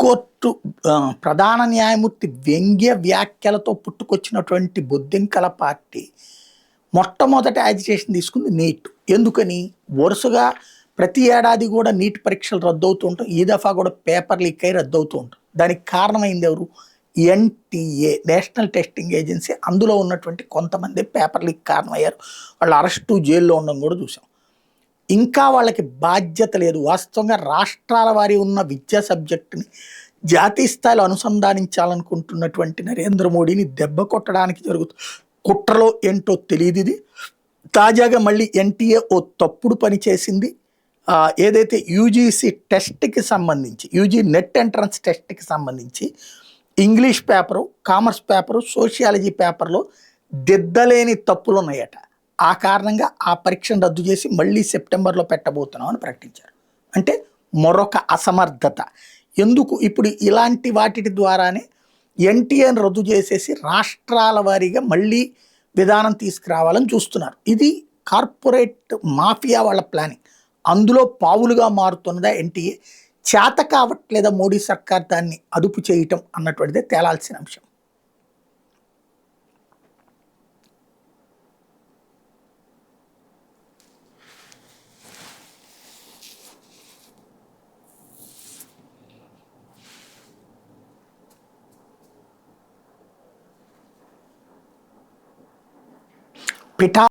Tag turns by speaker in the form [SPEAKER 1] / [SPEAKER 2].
[SPEAKER 1] Court ప్రధాన న్యాయమూర్తి వ్యంగ్య వ్యాఖ్యలతో పుట్టుకొచ్చినటువంటి బొద్దింకల పార్టీ మొట్టమొదట యాజిటేషన్ తీసుకుంది నీట్. ఎందుకని? వరుసగా ప్రతి ఏడాది కూడా నీట్ పరీక్షలు రద్దవుతూ ఉంటాం. ఈ దఫా కూడా పేపర్ లీక్ అయి రద్దవుతూ ఉంటాం. దానికి కారణమైంది ఎవరు? NTA, national testing agency. అందులో ఉన్నటువంటి కొంతమంది పేపర్ లీక్ కారణమయ్యారు. వాళ్ళు అరెస్టు, జైల్లో ఉండడం కూడా చూసాం. ఇంకా వాళ్ళకి బాధ్యత లేదు. వాస్తవంగా రాష్ట్రాల వారి ఉన్న విద్యా సబ్జెక్టుని జాతీయ స్థాయిలో అనుసంధానించాలనుకుంటున్నటువంటి నరేంద్ర మోడీని దెబ్బ కొట్టడానికి జరుగుతుంది కుట్రలో ఏంటో తెలియదు. ఇది తాజాగా మళ్ళీ ఎన్టీఏ ఓ తప్పుడు పని చేసింది. ఏదైతే యూజీసీ టెస్ట్కి సంబంధించి, యూజీ నెట్ ఎంట్రన్స్ టెస్ట్కి సంబంధించి English paper, commerce paper, sociology పేపర్లో దిద్దలేని తప్పులు ఉన్నాయట. ఆ కారణంగా ఆ పరీక్షను రద్దు చేసి మళ్ళీ సెప్టెంబర్లో పెట్టబోతున్నాం అని ప్రకటించారు. అంటే మరొక అసమర్థత. ఎందుకు? ఇప్పుడు ఇలాంటి వాటి ద్వారానే ఎన్టీఏని రద్దు చేసేసి రాష్ట్రాల వారీగా మళ్ళీ విధానం తీసుకురావాలని చూస్తున్నారు. ఇది కార్పొరేట్ మాఫియా వాళ్ళ ప్లానింగ్. అందులో పావులుగా మారుతున్నదా ఎన్టీఏ? చేత కావట్లేదా మోడీ సర్కార్ దాన్ని అదుపు చేయటం అన్నటువంటిదే తేలాల్సిన అంశం. పిఠా